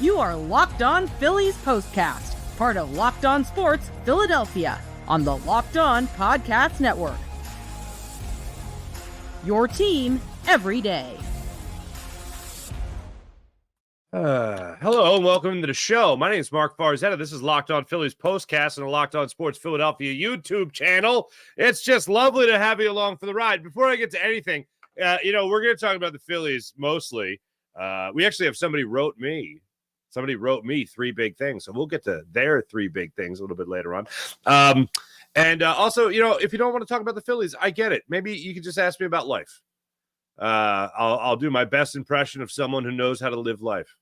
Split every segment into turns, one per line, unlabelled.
You are Locked On Phillies Postcast, part of Locked On Sports Philadelphia, on the Locked On Podcast Network. Your team every day.
Hello and welcome to the show. My name is Mark Farzetta. This is Locked On Phillies Postcast on the Locked On Sports Philadelphia YouTube channel. It's just lovely to have you along for the ride. Before I get to anything, we're going to talk about the Phillies mostly. We actually have somebody wrote me three big things. So we'll get to their three big things a little bit later on. Also, if you don't want to talk about the Phillies, I get it. Maybe you can just ask me about life. I'll do my best impression of someone who knows how to live life.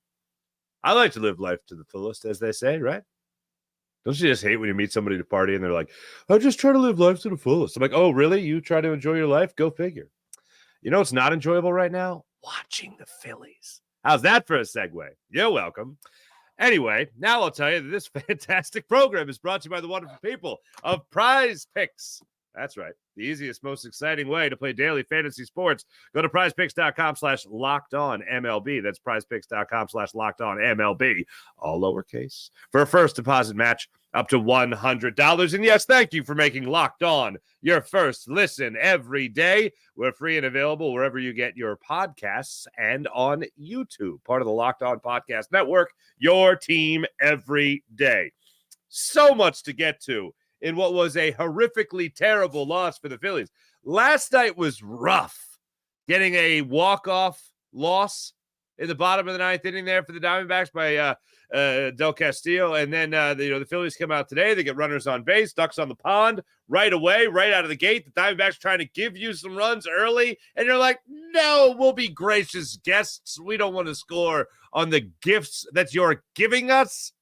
I like to live life to the fullest, as they say, right? Don't you just hate when you meet somebody at a party and they're like, I just try to live life to the fullest. I'm like, oh, really? You try to enjoy your life? Go figure. You know what's not enjoyable right now? Watching the Phillies. How's that for a segue? You're welcome. Anyway, now I'll tell you that this fantastic program is brought to you by the wonderful people of Prize Picks. That's right. The easiest, most exciting way to play daily fantasy sports. Go to prizepicks.com/lockedonmlb. That's prizepicks.com/lockedonmlb. All lowercase. For a first deposit match up to $100. And yes, thank you for making Locked On your first listen every day. We're free and available wherever you get your podcasts and on YouTube. Part of the Locked On Podcast Network, your team every day. So much to get to in what was a horrifically terrible loss for the Phillies. Last night was rough, getting a walk-off loss in the bottom of the ninth inning there for the Diamondbacks by Del Castillo. And then, the Phillies come out today. They get runners on base, ducks on the pond right away, right out of the gate. The Diamondbacks trying to give you some runs early. And you're like, no, we'll be gracious guests. We don't want to score on the gifts that you're giving us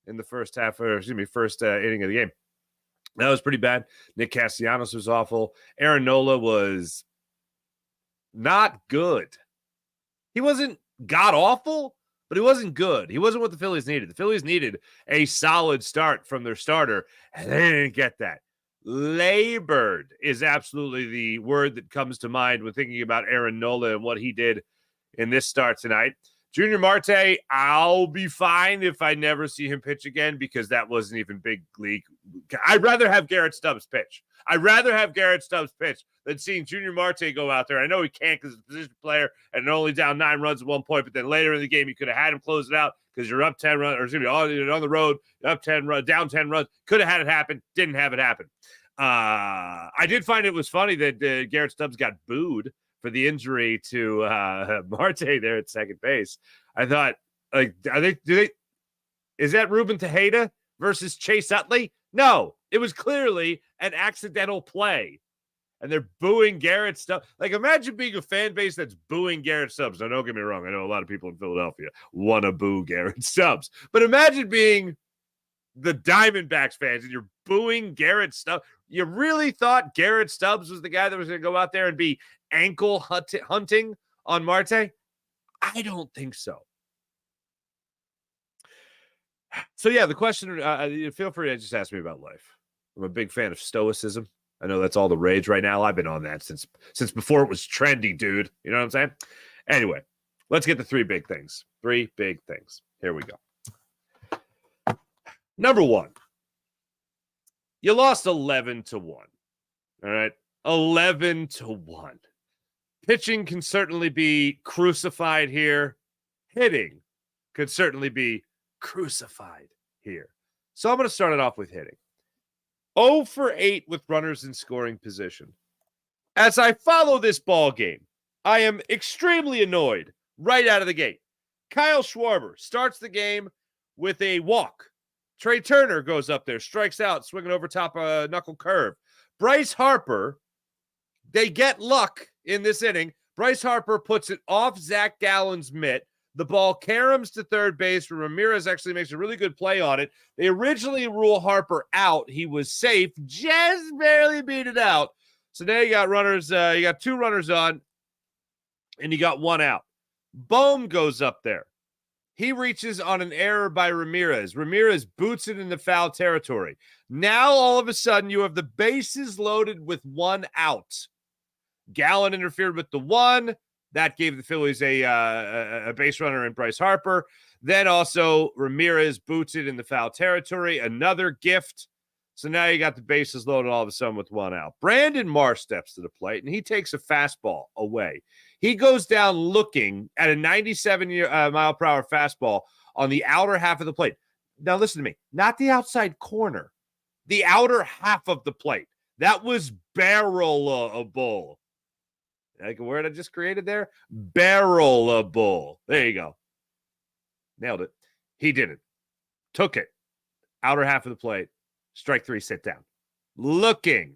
in the first inning of the game. That was pretty bad. Nick Castellanos was awful. Aaron Nola was not good. He wasn't god-awful, but he wasn't good. He wasn't what the Phillies needed. The Phillies needed a solid start from their starter, and they didn't get that. Labored is absolutely the word that comes to mind when thinking about Aaron Nola and what he did in this start tonight. Yunior Marte, I'll be fine if I never see him pitch again because that wasn't even big league. I'd rather have Garrett Stubbs pitch. I'd rather have Garrett Stubbs pitch than seeing Yunior Marte go out there. I know he can't because he's a position player and they're only down 9 runs at one point, but then later in the game, you could have had him close it out because you're up 10 runs, or excuse me, on the road, up 10 runs, down 10 runs. Could have had it happen, didn't have it happen. I did find it was funny that Garrett Stubbs got booed for the injury to Marte there at second base. I thought, is that Ruben Tejeda versus Chase Utley? No, it was clearly an accidental play. And they're booing Garrett Stubbs. Like, imagine being a fan base that's booing Garrett Stubbs. Now, don't get me wrong. I know a lot of people in Philadelphia want to boo Garrett Stubbs. But imagine being the Diamondbacks fans and you're booing Garrett Stubbs. You really thought Garrett Stubbs was the guy that was going to go out there and be ankle hunting on Marte? I don't think so. So, yeah, the question, feel free to just ask me about life. I'm a big fan of stoicism. I know that's all the rage right now. I've been on that since before it was trendy, dude. You know what I'm saying? Anyway, let's get the three big things. Three big things. Here we go. Number one, you lost 11-1. All right? 11-1. Pitching can certainly be crucified here. Hitting could certainly be crucified here. So I'm going to start it off with hitting. 0 for 8 with runners in scoring position. As I follow this ball game, I am extremely annoyed right out of the gate. Kyle Schwarber starts the game with a walk. Trey Turner goes up there, strikes out, swinging over top a knuckle curve. Bryce Harper, they get luck in this inning. Bryce Harper puts it off Zach Gallen's mitt. The ball caroms to third base where Ramirez actually makes a really good play on it. They originally rule Harper out. He was safe, just barely beat it out. So now you got runners, you got 2 runners on, and you got 1 out. Bohm goes up there. He reaches on an error by Ramirez. Ramirez boots it into foul territory. Now, all of a sudden, you have the bases loaded with 1 out. Gallen interfered with the 1. That gave the Phillies a base runner in Bryce Harper. Then also Ramirez booted in the foul territory. Another gift. So now you got the bases loaded all of a sudden with one out. Brandon Marsh steps to the plate, and he takes a fastball away. He goes down looking at a 97-mile-per-hour fastball on the outer half of the plate. Now listen to me. Not the outside corner. The outer half of the plate. That was barrelable. Like a word I just created there? Barrelable. There you go. Nailed it. He didn't. Took it. Outer half of the plate. Strike three, sit down. Looking.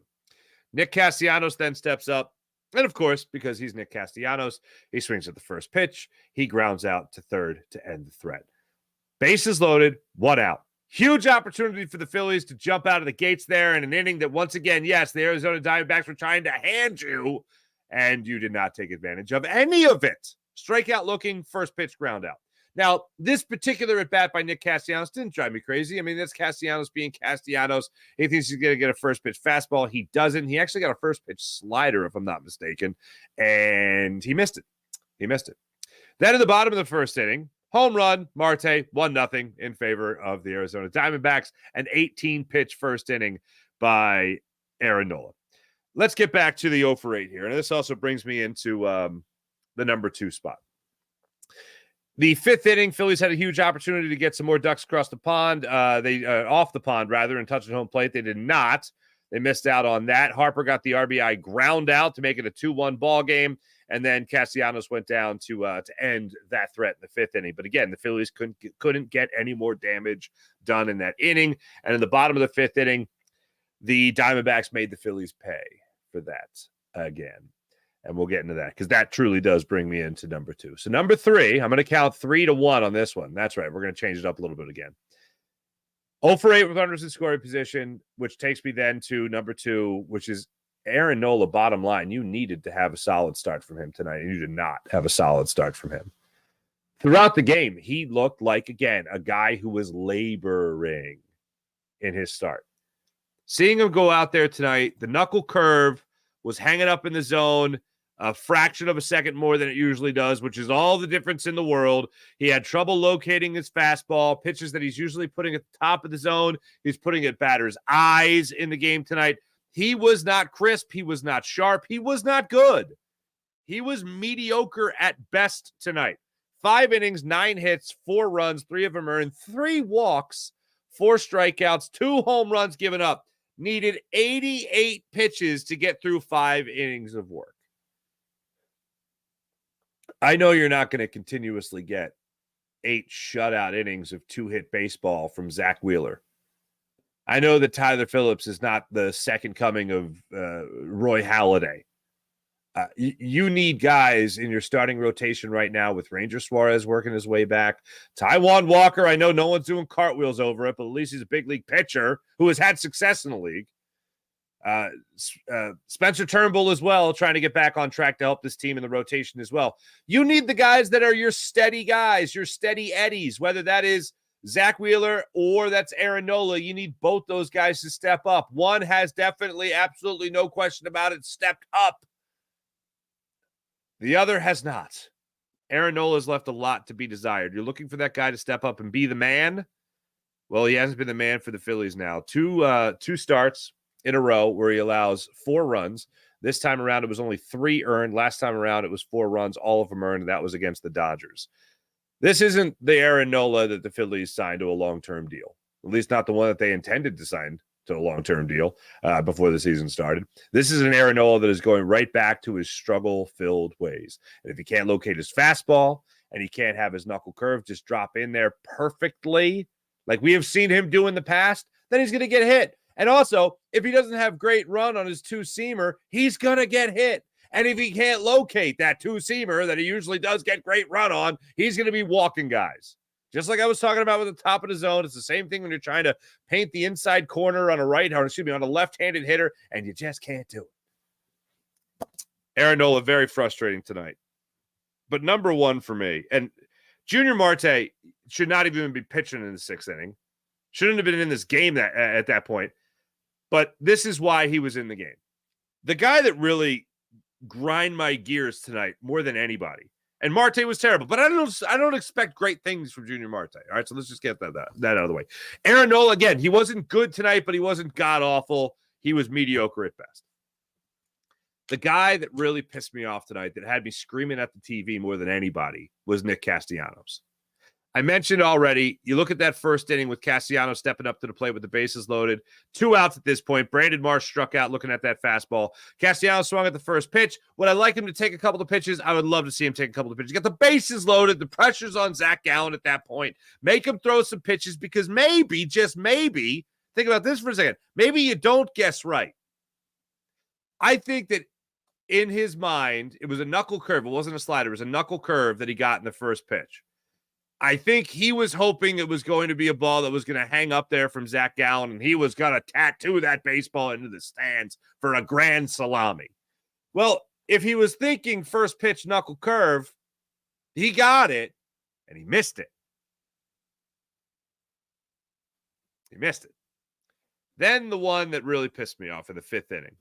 Nick Castellanos then steps up. And of course, because he's Nick Castellanos, he swings at the first pitch. He grounds out to third to end the threat. Bases loaded, one out. Huge opportunity for the Phillies to jump out of the gates there in an inning that, once again, yes, the Arizona Diamondbacks were trying to hand you, and you did not take advantage of any of it. Strikeout looking, first pitch ground out. Now, this particular at-bat by Nick Castellanos didn't drive me crazy. I mean, that's Castellanos being Castellanos. He thinks he's going to get a first-pitch fastball. He doesn't. He actually got a first-pitch slider, if I'm not mistaken, and he missed it. Then in the bottom of the first inning, home run, Marte, 1-0 in favor of the Arizona Diamondbacks, an 18-pitch first inning by Aaron Nola. Let's get back to the 0 for 8 here, and this also brings me into the number 2 spot. The 5th inning, Phillies had a huge opportunity to get some more ducks across the pond. Off the pond, rather, and touch the home plate. They did not. They missed out on that. Harper got the RBI ground out to make it a 2-1 ball game, and then Castellanos went down to end that threat in the 5th inning. But again, the Phillies couldn't get any more damage done in that inning. And in the bottom of the 5th inning, the Diamondbacks made the Phillies pay for that again. And we'll get into that because that truly does bring me into number 2. So number 3, I'm going to count 3-1 on this one. That's right. We're going to change it up a little bit again. 0 for 8 with runners in scoring position, which takes me then to number 2, which is Aaron Nola. Bottom line, you needed to have a solid start from him tonight, and you did not have a solid start from him. Throughout the game, he looked like, again, a guy who was laboring in his start. Seeing him go out there tonight, the knuckle curve was hanging up in the zone a fraction of a second more than it usually does, which is all the difference in the world. He had trouble locating his fastball, pitches that he's usually putting at the top of the zone. He's putting at batters' eyes in the game tonight. He was not crisp. He was not sharp. He was not good. He was mediocre at best tonight. 5 innings, 9 hits, 4 runs, 3 of them earned, 3 walks, 4 strikeouts, 2 home runs given up. Needed 88 pitches to get through 5 innings of work. I know you're not going to continuously get 8 shutout innings of 2-hit baseball from Zach Wheeler. I know that Tyler Phillips is not the second coming of Roy Halladay. You need guys in your starting rotation right now with Ranger Suarez working his way back. Taijuan Walker, I know no one's doing cartwheels over it, but at least he's a big league pitcher who has had success in the league. Spencer Turnbull as well, trying to get back on track to help this team in the rotation as well. You need the guys that are your steady guys, your steady eddies, whether that is Zach Wheeler or that's Aaron Nola. You need both those guys to step up. One has definitely, absolutely no question about it, stepped up. The other has not. Aaron Nola has left a lot to be desired. You're looking for that guy to step up and be the man. Well, he hasn't been the man for the Phillies now. Two starts in a row where he allows 4 runs. This time around, it was only 3 earned. Last time around, it was 4 runs, all of them earned, and that was against the Dodgers. This isn't the Aaron Nola that the Phillies signed to a long-term deal, at least not the one that they intended to sign to a long-term deal before the season started. This is an Aaron Nola that is going right back to his struggle-filled ways. And if he can't locate his fastball and he can't have his knuckle curve just drop in there perfectly, like we have seen him do in the past, then he's going to get hit. And also, if he doesn't have great run on his 2-seamer, he's going to get hit. And if he can't locate that 2-seamer that he usually does get great run on, he's going to be walking guys. Just like I was talking about with the top of the zone, it's the same thing when you're trying to paint the inside corner on on a left-handed hitter, and you just can't do it. Aaron Nola, very frustrating tonight. But number 1 for me, and Yunior Marte should not even be pitching in the 6th inning. Shouldn't have been in this game at that point. But this is why he was in the game. The guy that really grind my gears tonight more than anybody. And Marte was terrible, but I don't expect great things from Yunior Marte. All right, so let's just get that out of the way. Aaron Nola, again, he wasn't good tonight, but he wasn't god-awful. He was mediocre at best. The guy that really pissed me off tonight, that had me screaming at the TV more than anybody, was Nick Castellanos. I mentioned already, you look at that first inning with Castellanos stepping up to the plate with the bases loaded. 2 outs at this point. Brandon Marsh struck out looking at that fastball. Castellanos swung at the first pitch. Would I like him to take a couple of pitches? I would love to see him take a couple of pitches. Get the bases loaded. The pressure's on Zach Gallen at that point. Make him throw some pitches because maybe, just maybe, think about this for a second. Maybe you don't guess right. I think that in his mind, it was a knuckle curve. It wasn't a slider. It was a knuckle curve that he got in the first pitch. I think he was hoping it was going to be a ball that was going to hang up there from Zach Gallen, and he was going to tattoo that baseball into the stands for a grand salami. Well, if he was thinking first pitch knuckle curve, he got it, and he missed it. He missed it. Then the one that really pissed me off in the 5th inning.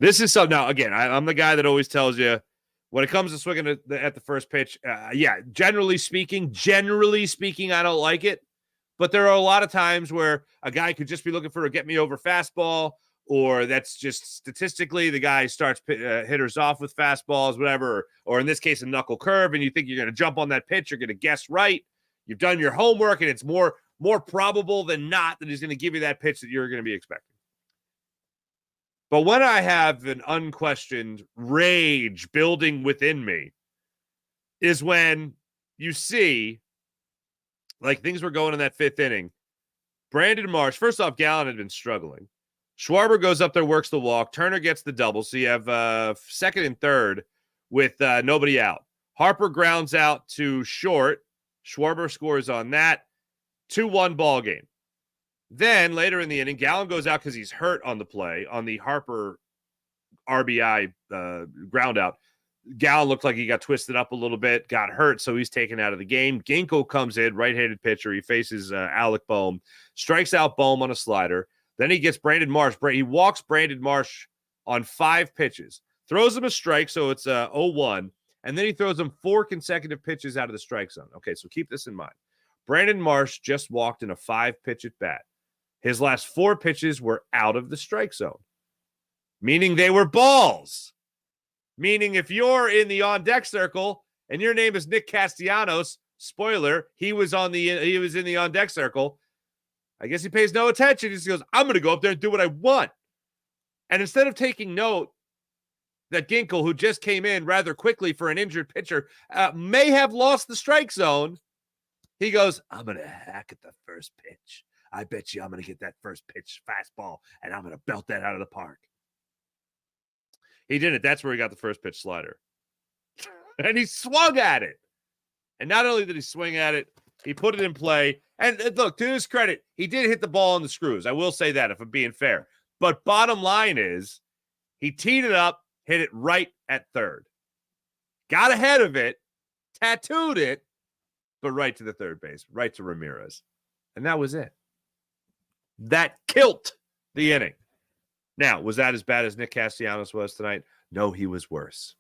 This is something. Now, again, I'm the guy that always tells you, when it comes to swinging at the first pitch, generally speaking, I don't like it. But there are a lot of times where a guy could just be looking for a get-me-over fastball, or that's just statistically the guy starts hitters off with fastballs, whatever, or in this case, a knuckle curve, and you think you're going to jump on that pitch, you're going to guess right. You've done your homework, and it's more probable than not that he's going to give you that pitch that you're going to be expecting. But when I have an unquestioned rage building within me is when you see, like, things were going in that 5th inning. Brandon Marsh, first off, Gallen had been struggling. Schwarber goes up there, works the walk. Turner gets the double. So you have second and third with nobody out. Harper grounds out to short. Schwarber scores on that. 2-1 ball game. Then later in the inning, Gallen goes out because he's hurt on the play on the Harper RBI ground out. Gallen looked like he got twisted up a little bit, got hurt, so he's taken out of the game. Ginkle comes in, right-handed pitcher. He faces Alec Bohm, strikes out Bohm on a slider. Then he gets Brandon Marsh. He walks Brandon Marsh on 5 pitches, throws him a strike, so it's 0-1, and then he throws him 4 consecutive pitches out of the strike zone. Okay, so keep this in mind. Brandon Marsh just walked in a 5-pitch at bat. His last 4 pitches were out of the strike zone, meaning they were balls. Meaning if you're in the on-deck circle and your name is Nick Castellanos, spoiler, he was in the on-deck circle. I guess he pays no attention. He just goes, I'm going to go up there and do what I want. And instead of taking note that Ginkle, who just came in rather quickly for an injured pitcher, may have lost the strike zone, he goes, I'm going to hack at the first pitch. I bet you I'm going to get that first pitch fastball, and I'm going to belt that out of the park. He did it. That's where he got the first pitch slider. And he swung at it. And not only did he swing at it, he put it in play. And look, to his credit, he did hit the ball on the screws. I will say that, if I'm being fair. But bottom line is, he teed it up, hit it right at third. Got ahead of it, tattooed it, but right to the third base, right to Ramirez. And that was it. That killed the inning. Now, was that as bad as Nick Castellanos was tonight? No, he was worse.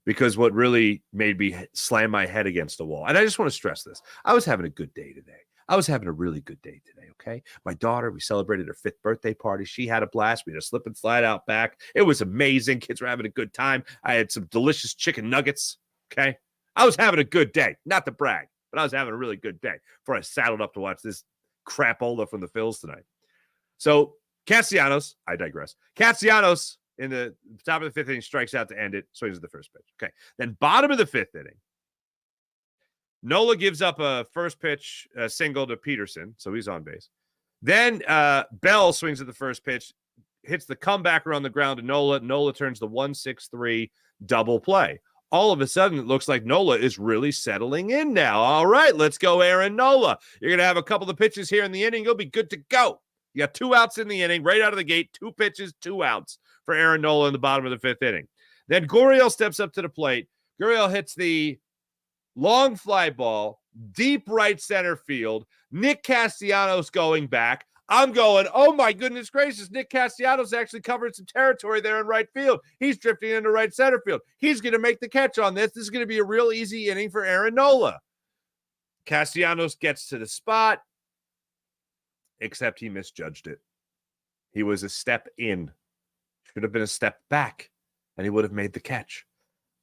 Because what really made me slam my head against the wall, and I just want to stress this, I was having a good day today. I was having a really good day today, okay? My daughter, we celebrated her 5th birthday party. She had a blast. We had a slip and slide out back. It was amazing. Kids were having a good time. I had some delicious chicken nuggets, okay? I was having a good day. Not to brag, but I was having a really good day before I saddled up to watch this crapola from the Phils tonight. So Castellanos, I digress. Castellanos in the top of the 5th inning strikes out to end it, swings at the first pitch. Okay. Then bottom of the 5th inning, Nola gives up a first pitch single to Peterson, so he's on base. Then Bell swings at the first pitch, hits the comebacker on the ground to Nola. Nola turns the 1-6-3 double play. All of a sudden, it looks like Nola is really settling in now. All right, let's go, Aaron Nola. You're going to have a couple of pitches here in the inning. You'll be good to go. You got 2 outs in the inning, right out of the gate, 2 pitches, 2 outs for Aaron Nola in the bottom of the 5th inning. Then Gurriel steps up to the plate. Gurriel hits the long fly ball, deep right center field. Nick Castellanos going back. I'm going, oh my goodness gracious, Nick Castellanos actually covered some territory there in right field. He's drifting into right center field. He's going to make the catch on this. This is going to be a real easy inning for Aaron Nola. Castellanos gets to the spot, except he misjudged it. He was a step in. Should have been a step back, and he would have made the catch.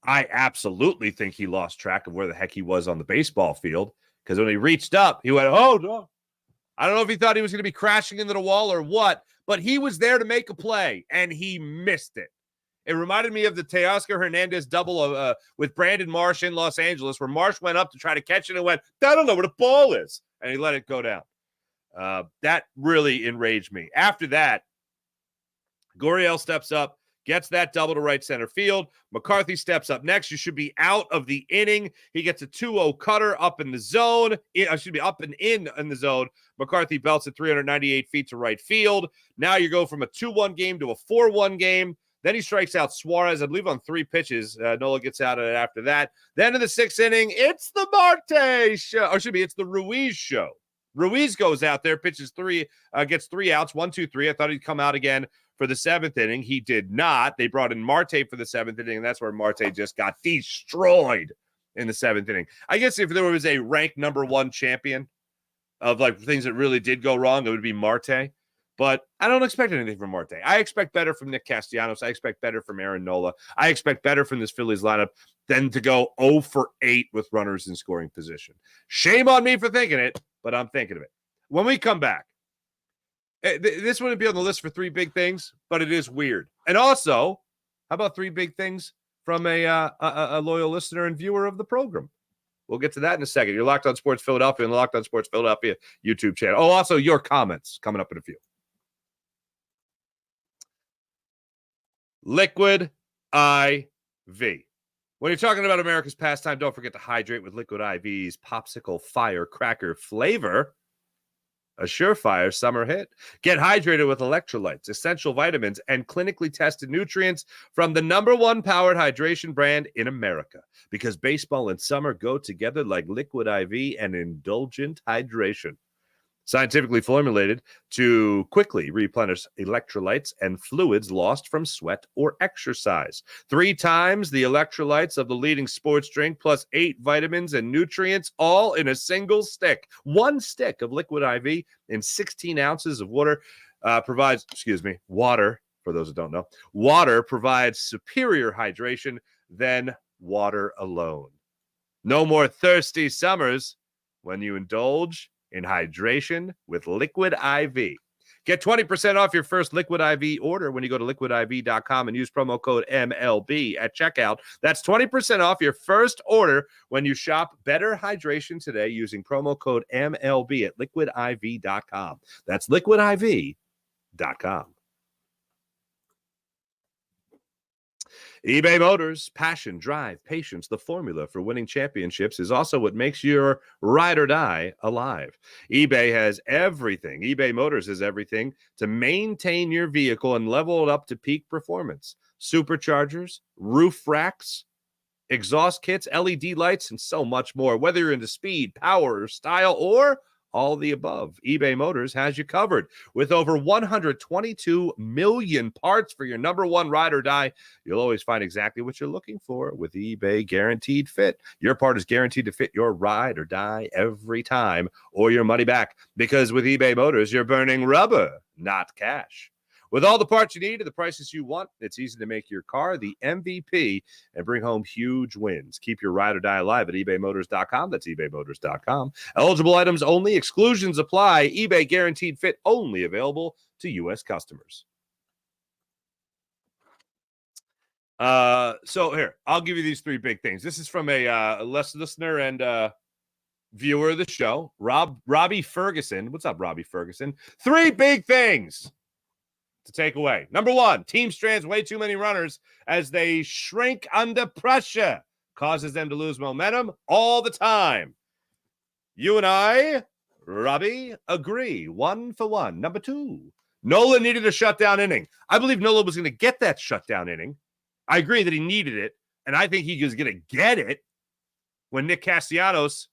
I absolutely think he lost track of where the heck he was on the baseball field, because when he reached up, he went, oh, no. I don't know if he thought he was going to be crashing into the wall or what, but he was there to make a play, and he missed it. It reminded me of the Teoscar Hernandez double with Brandon Marsh in Los Angeles, where Marsh went up to try to catch it and went, I don't know where the ball is, and he let it go down. That really enraged me. After that, Gurriel steps up, gets that double to right center field. McCarthy steps up next. You should be out of the inning. He gets a 2-0 cutter up in the zone. Up and in the zone. McCarthy belts at 398 feet to right field. Now you go from a 2-1 game to a 4-1 game. Then he strikes out Suarez, I believe, on 3 pitches. Nola gets out of it after that. Then in the 6th inning, it's the Marte show. Or it's the Ruiz show. Ruiz goes out there, pitches 3, gets 3 outs, 1, 2, 3. I thought he'd come out again for the 7th inning. He did not. They brought in Marte for the 7th inning, and that's where Marte just got destroyed in the 7th inning. I guess if there was a ranked number 1 champion of like things that really did go wrong, it would be Marte. But I don't expect anything from Marte. I expect better from Nick Castellanos. I expect better from Aaron Nola. I expect better from this Phillies lineup than to go 0 for 8 with runners in scoring position. Shame on me for thinking it, but I'm thinking of it. When we come back, this wouldn't be on the list for 3 big things, but it is weird. And also, how about 3 big things from a loyal listener and viewer of the program? We'll get to that in a second. You're Locked On Sports Philadelphia and the Locked On Sports Philadelphia YouTube channel. Oh, also your comments coming up in a few. Liquid IV. When you're talking about America's pastime, don't forget to hydrate with Liquid IV's popsicle firecracker flavor. A surefire summer hit. Get hydrated with electrolytes, essential vitamins, and clinically tested nutrients from the #1 powered hydration brand in America. Because baseball and summer go together like Liquid IV and indulgent hydration. Scientifically formulated to quickly replenish electrolytes and fluids lost from sweat or exercise. 3 times the electrolytes of the leading sports drink, plus 8 vitamins and nutrients, all in a single stick. 1 stick of Liquid IV in 16 ounces of water water, for those that don't know. Water provides superior hydration than water alone. No more thirsty summers when you indulge in hydration with Liquid IV. Get 20% off your first Liquid IV order when you go to liquidiv.com and use promo code MLB at checkout. That's 20% off your first order when you shop Better Hydration today using promo code MLB at liquidiv.com. That's liquidiv.com. eBay Motors, passion, drive, patience, the formula for winning championships is also what makes your ride or die alive. eBay has everything. eBay Motors has everything to maintain your vehicle and level it up to peak performance. Superchargers, roof racks, exhaust kits, LED lights, and so much more. Whether you're into speed, power, or style, or all the above, eBay Motors has you covered. With over 122 million parts for your #1 ride or die, you'll always find exactly what you're looking for with eBay Guaranteed Fit. Your part is guaranteed to fit your ride or die every time, or your money back. Because with eBay Motors, you're burning rubber, not cash. With all the parts you need and the prices you want, it's easy to make your car the MVP and bring home huge wins. Keep your ride or die alive at ebaymotors.com. That's ebaymotors.com. Eligible items only. Exclusions apply. eBay Guaranteed Fit only available to U.S. customers. So here, I'll give you these 3 big things. This is from a listener and viewer of the show, Robbie Ferguson. What's up, Robbie Ferguson? 3 big things to take away. #1, team strands way too many runners as they shrink under pressure. Causes them to lose momentum all the time. You and I, Robbie, agree. 1 for 1. #2, Nola needed a shutdown inning. I believe Nola was going to get that shutdown inning. I agree that he needed it, and I think he was going to get it when Nick Castellanos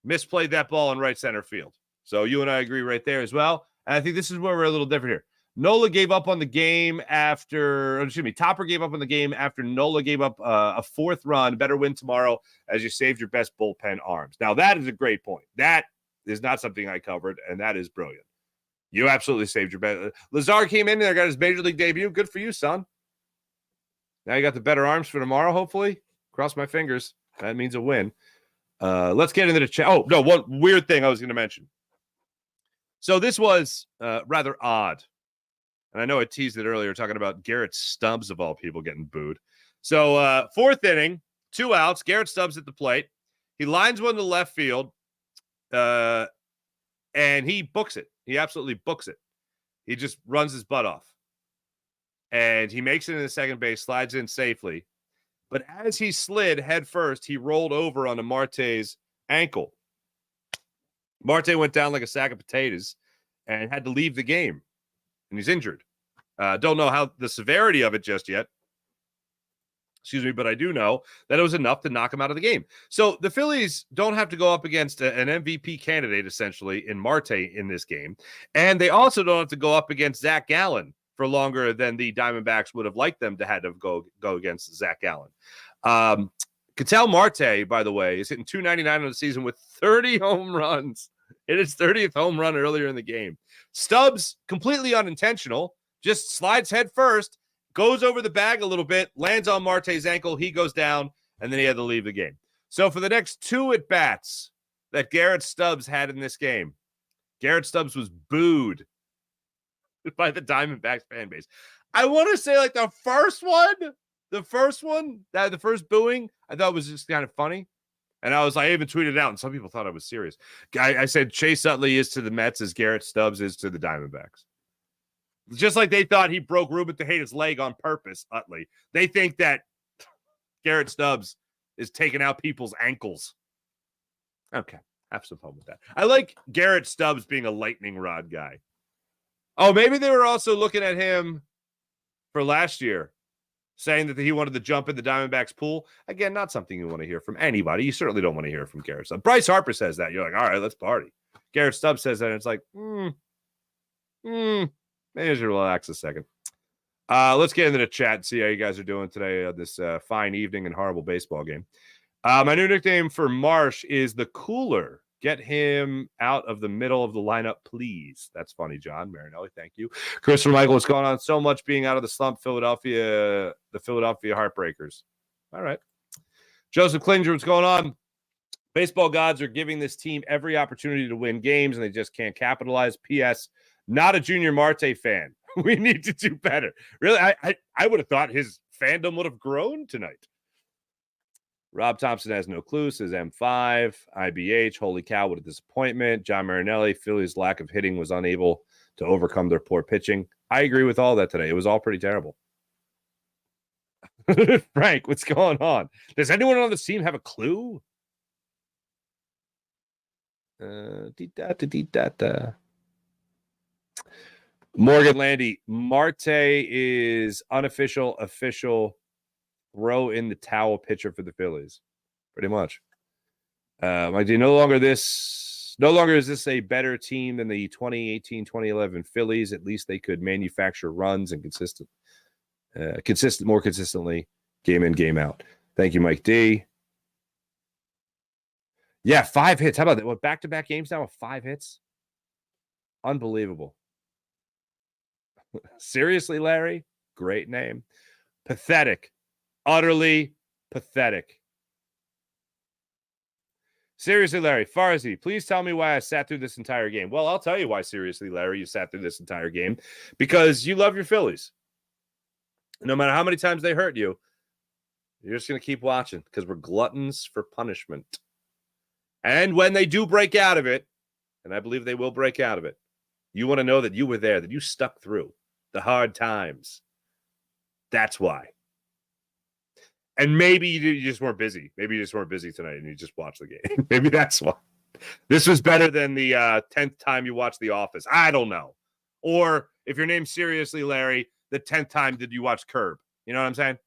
misplayed that ball in right center field. So you and I agree right there as well. And I think this is where we're a little different here. Nola gave up on the game after, Topper gave up on the game after Nola gave up a 4th run. Better win tomorrow as you saved your best bullpen arms. Now, that is a great point. That is not something I covered, and that is brilliant. You absolutely saved your best. Lazar came in there, got his major league debut. Good for you, son. Now you got the better arms for tomorrow, hopefully. Cross my fingers. That means a win. Let's get into the chat. Oh, no, one weird thing I was going to mention. So this was rather odd. And I know I teased it earlier talking about Garrett Stubbs, of all people, getting booed. So 4th inning, 2 outs. Garrett Stubbs at the plate. He lines one to left field, and he books it. He absolutely books it. He just runs his butt off. And he makes it into second base, slides in safely. But as he slid head first, he rolled over onto Marte's ankle. Marte went down like a sack of potatoes and had to leave the game. And he's injured. Don't know how the severity of it just yet. But I do know that it was enough to knock him out of the game. So the Phillies don't have to go up against an MVP candidate, essentially, in Marte in this game. And they also don't have to go up against Zach Gallen for longer than the Diamondbacks would have liked them to have to go against Zach Gallen. Ketel Marte, by the way, is hitting .299 on the season with 30 home runs. Hit his 30th home run earlier in the game. Stubbs, completely unintentional, just slides head first, goes over the bag a little bit, lands on Marte's ankle, he goes down, and then he had to leave the game. So for the next 2 at-bats that Garrett Stubbs had in this game, Garrett Stubbs was booed by the Diamondbacks fan base. I want to say like the first booing, I thought was just kind of funny. And I even tweeted it out, and some people thought I was serious. I said Chase Utley is to the Mets as Garrett Stubbs is to the Diamondbacks. Just like they thought he broke Ruben Tejeda's leg on purpose, Utley. They think that Garrett Stubbs is taking out people's ankles. Okay, have some fun with that. I like Garrett Stubbs being a lightning rod guy. Oh, maybe they were also looking at him for last year, saying that he wanted to jump in the Diamondbacks pool. Again, not something you want to hear from anybody. You certainly don't want to hear from Garrett Stubbs. Bryce Harper says that. You're like, all right, let's party. Garrett Stubbs says that, and it's like, maybe I should relax a second. Let's get into the chat and see how you guys are doing today this fine evening and horrible baseball game. My new nickname for Marsh is the Cooler. Get him out of the middle of the lineup, please. That's funny, John Marinelli. Thank you. Christopher Michael, what's going on? So much being out of the slump, the Philadelphia Heartbreakers. All right. Joseph Klinger, what's going on? Baseball gods are giving this team every opportunity to win games, and they just can't capitalize. P.S. Not a Yunior Marte fan. We need to do better. Really, I would have thought his fandom would have grown tonight. Rob Thompson has no clue, says M5. IBH, holy cow, what a disappointment. John Marinelli, Philly's lack of hitting was unable to overcome their poor pitching. I agree with all that today. It was all pretty terrible. Frank, what's going on? Does anyone on the team have a clue? Morgan Landy, Marte is unofficial, official, throw in the towel pitcher for the Phillies. Pretty much. No longer is this a better team than the 2018-2011 Phillies. At least they could manufacture runs and more consistently, game in, game out. Thank you, Mike D. Yeah, 5 hits. How about that? What, back-to-back games now with 5 hits? Unbelievable. Seriously, Larry? Great name. Pathetic. Utterly pathetic. Seriously, Larry. Farzi, please tell me why I sat through this entire game. Well, I'll tell you why, seriously, Larry, you sat through this entire game. Because you love your Phillies. No matter how many times they hurt you, you're just going to keep watching because we're gluttons for punishment. And when they do break out of it, and I believe they will break out of it, you want to know that you were there, that you stuck through the hard times. That's why. And maybe you just weren't busy. Maybe you just weren't busy tonight and you just watched the game. Maybe that's why. This was better than the 10th time you watched The Office. I don't know. Or if your name's Seriously Larry, the 10th time did you watch Curb? You know what I'm saying?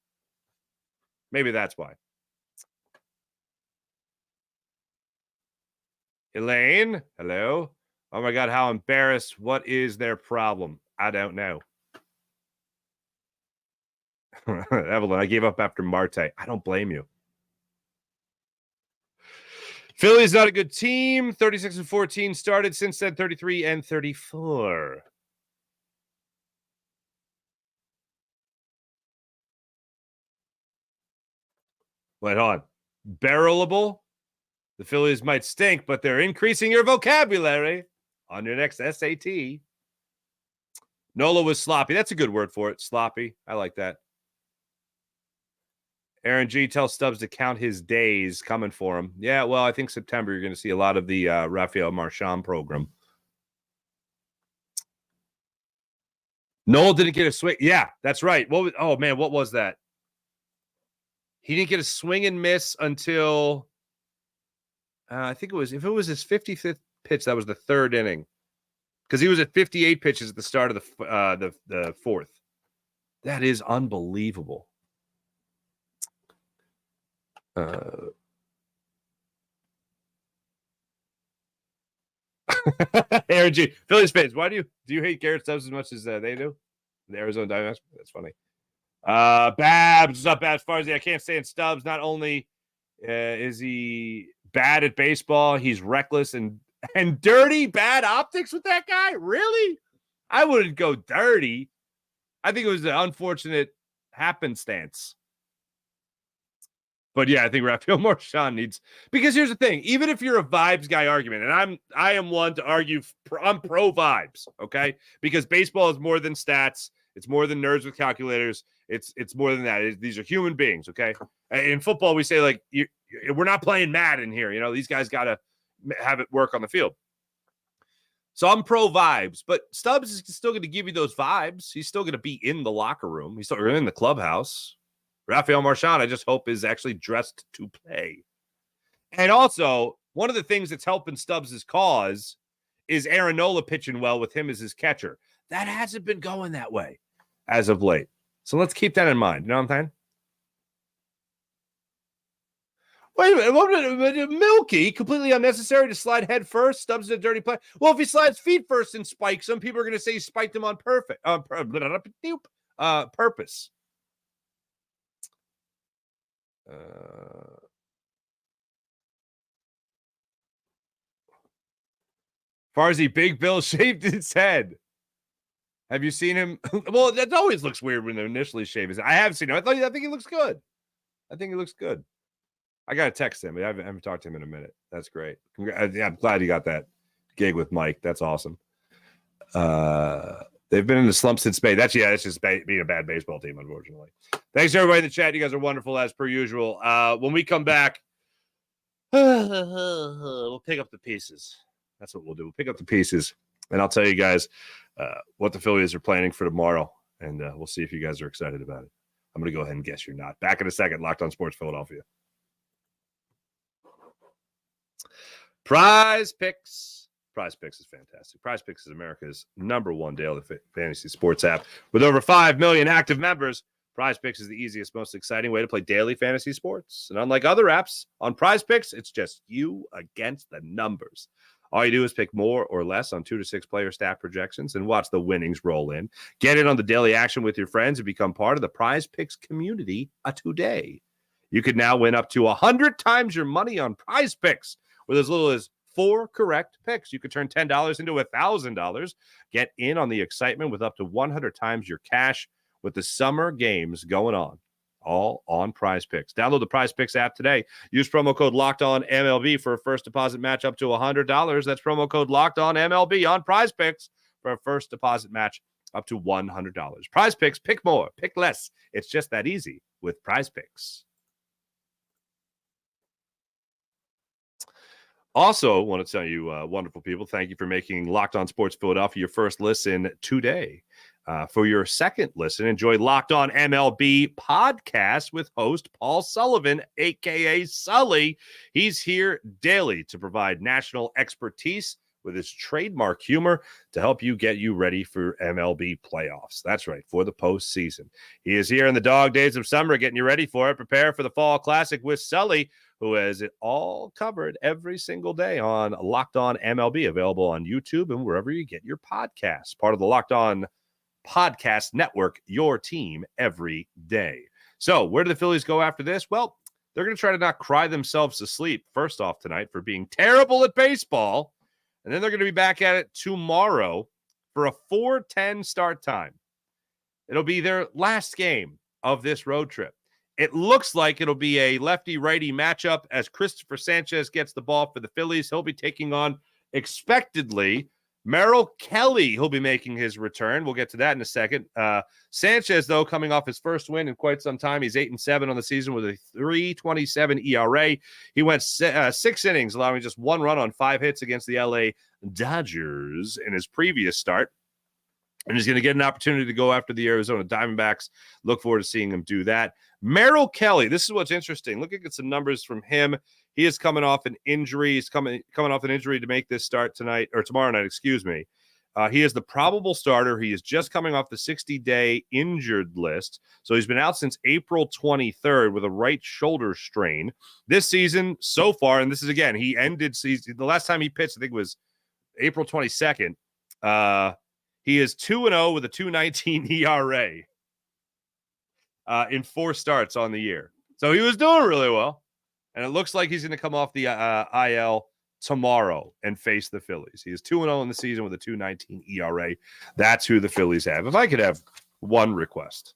Maybe that's why. Elaine, hello. Oh, my God, how embarrassed. What is their problem? I don't know. Evelyn, I gave up after Marte. I don't blame you. Philly's not a good team. 36-14 started. Since then, 33-34. Wait, hold on. Barrelable? The Phillies might stink, but they're increasing your vocabulary on your next SAT. Nola was sloppy. That's a good word for it. Sloppy. I like that. Aaron G tells Stubbs to count his days coming for him. Yeah, well, I think September you're going to see a lot of the Rafael Marchand program. Nola didn't get a swing. Yeah, that's right. What was that? He didn't get a swing and miss until I think if it was his 55th pitch, that was the third inning. Because he was at 58 pitches at the start of the fourth. That is unbelievable. Aaron G. Phillies fans, why do you hate Garrett Stubbs as much as they do? The Arizona Diamondbacks? That's funny. Babs, what's up, Babs Farzy? I can't stand Stubbs. Not only is he bad at baseball, he's reckless and dirty. Bad optics with that guy? Really? I wouldn't go dirty. I think it was an unfortunate happenstance. But yeah, I think Rafael Marchand needs, because here's the thing, even if you're a vibes guy argument, and I am one to argue, I'm pro vibes, okay? Because baseball is more than stats, it's more than nerds with calculators, it's more than that. These are human beings, okay? In football, we say like we're not playing Madden here, these guys got to have it work on the field. So I'm pro vibes, but Stubbs is still going to give you those vibes. He's still going to be in the locker room. He's still in the clubhouse. Rafael Marchand, I just hope, is actually dressed to play. And also, one of the things that's helping Stubbs' cause is Aaron Nola pitching well with him as his catcher. That hasn't been going that way as of late. So let's keep that in mind. You know what I'm saying? Wait a minute. Milky, completely unnecessary to slide head first. Stubbs is a dirty play. Well, if he slides feet first and spikes them, people are going to say he spiked him on purpose. Farzy, Big Bill shaved his head. Have you seen him? Well, that always looks weird when they initially shave his head. I have seen him. I think he looks good. I got to text him. I haven't talked to him in a minute. That's great. I'm glad you got that gig with Mike. That's awesome. They've been in the slump since May. That's just being a bad baseball team, unfortunately. Thanks to everybody in the chat. You guys are wonderful as per usual. When we come back, we'll pick up the pieces. That's what we'll do. We'll pick up the pieces, and I'll tell you guys what the Phillies are planning for tomorrow, and we'll see if you guys are excited about it. I'm going to go ahead and guess you're not. Back in a second. Locked on Sports Philadelphia. Prize Picks. Prize Picks is fantastic. Prize Picks is America's #1 daily fantasy sports app. With over 5 million active members, Prize Picks is the easiest, most exciting way to play daily fantasy sports. And unlike other apps, on Prize Picks, it's just you against the numbers. All you do is pick more or less on 2 to 6 player staff projections and watch the winnings roll in. Get in on the daily action with your friends and become part of the Prize Picks community today. You could now win up to 100 times your money on Prize Picks with as little as 4 correct picks. You could turn $10 into $1,000. Get in on the excitement with up to 100 times your cash with the summer games going on. All on Prize Picks. Download the Prize Picks app today. Use promo code LOCKEDONMLB for a first deposit match up to $100. That's promo code LOCKEDONMLB on Prize Picks for a first deposit match up to $100. Prize Picks, pick more, pick less. It's just that easy with Prize Picks. Also, want to tell you, wonderful people, thank you for making Locked On Sports Philadelphia your first listen today. For your second listen, enjoy Locked On MLB podcast with host Paul Sullivan, a.k.a. Sully. He's here daily to provide national expertise with his trademark humor to help get you ready for MLB playoffs. That's right, for the postseason. He is here in the dog days of summer, getting you ready for it. Prepare for the Fall Classic with Sully, who has it all covered every single day on Locked On MLB, available on YouTube and wherever you get your podcasts. Part of the Locked On Podcast Network, your team every day. So where do the Phillies go after this? Well, they're going to try to not cry themselves to sleep, first off, tonight for being terrible at baseball. And then they're going to be back at it tomorrow for a 4:10 start time. It'll be their last game of this road trip. It looks like it'll be a lefty-righty matchup as Christopher Sanchez gets the ball for the Phillies. He'll be taking on, expectedly, Merrill Kelly. He'll be making his return. We'll get to that in a second. Sanchez, though, coming off his first win in quite some time. He's 8-7 on the season with a 3.27 ERA. He went 6 innings, allowing just 1 run on 5 hits against the LA Dodgers in his previous start. And he's going to get an opportunity to go after the Arizona Diamondbacks. Look forward to seeing him do that. Merrill Kelly, this is what's interesting. Looking at some numbers from him. He is coming off an injury. He's coming off an injury to make this start tonight, or tomorrow night, excuse me. He is the probable starter. He is just coming off the 60-day injured list. So he's been out since April 23rd with a right shoulder strain. This season so far, and this is, again, he ended season. The last time he pitched, I think, was April 22nd. He is 2-0 with a 2.19 ERA in 4 starts on the year. So he was doing really well. And it looks like he's going to come off the IL tomorrow and face the Phillies. He is 2-0 in the season with a 2.19 ERA. That's who the Phillies have. If I could have one request.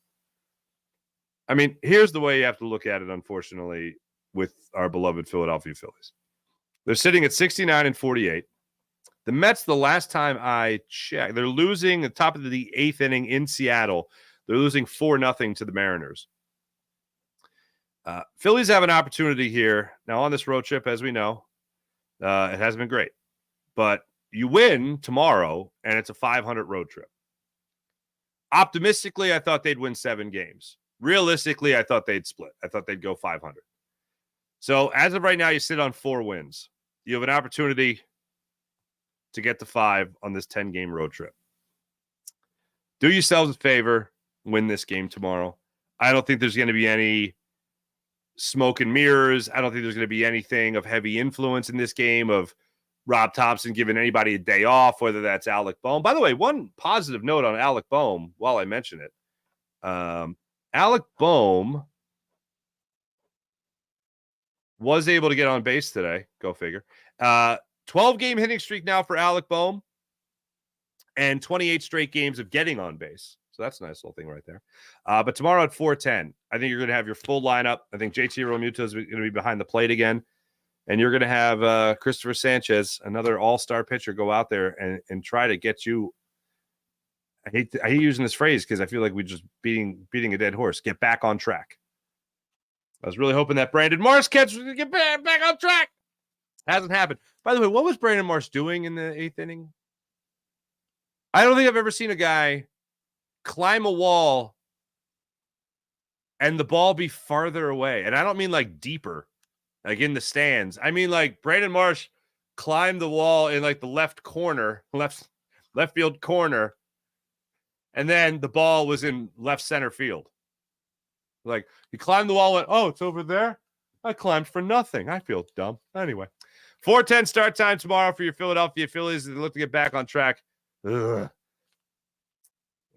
I mean, here's the way you have to look at it, unfortunately, with our beloved Philadelphia Phillies. They're sitting at 69-48. The Mets, the last time I checked, they're losing at the top of the 8th inning in Seattle. They're losing 4-0 to the Mariners. Phillies have an opportunity here. Now, on this road trip, as we know, it hasn't been great. But you win tomorrow, and it's a 500 road trip. Optimistically, I thought they'd win 7 games. Realistically, I thought they'd split. I thought they'd go 500. So, as of right now, you sit on 4 wins. You have an opportunity to get to 5 on this 10-game road trip. Do yourselves a favor, win this game tomorrow. I don't think there's going to be any smoke and mirrors. I don't think there's going to be anything of heavy influence in this game of Rob Thompson giving anybody a day off, whether that's Alec Bohm. By the way, one positive note on Alec Bohm while I mention it. Alec Bohm was able to get on base today. Go figure. 12-game hitting streak now for Alec Bohm and 28 straight games of getting on base. So that's a nice little thing right there. But tomorrow at 4:10, I think you're going to have your full lineup. I think JT Realmuto is going to be behind the plate again. And you're going to have Christopher Sanchez, another all-star pitcher, go out there and try to get you. I hate using this phrase because I feel like we're just beating a dead horse. Get back on track. I was really hoping that Brandon Marsh catch was going to get back on track. Hasn't happened. By the way, what was Brandon Marsh doing in the 8th inning? I don't think I've ever seen a guy climb a wall and the ball be farther away. And I don't mean like deeper, like in the stands. I mean like Brandon Marsh climbed the wall in like the left field corner, and then the ball was in left center field. Like he climbed the wall, went, oh, it's over there? I climbed for nothing. I feel dumb. Anyway, 4:10 start time tomorrow for your Philadelphia Phillies. They look to get back on track. Ugh.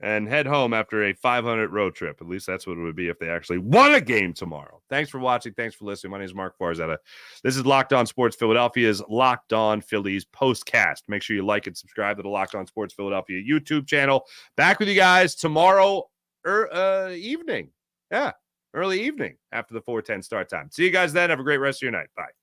And head home after a 500 road trip. At least that's what it would be if they actually won a game tomorrow. Thanks for watching. Thanks for listening. My name is Mark Farzetta. This is Locked On Sports Philadelphia's Locked On Phillies postcast. Make sure you like and subscribe to the Locked On Sports Philadelphia YouTube channel. Back with you guys tomorrow evening. Yeah, early evening after the 4:10 start time. See you guys then. Have a great rest of your night. Bye.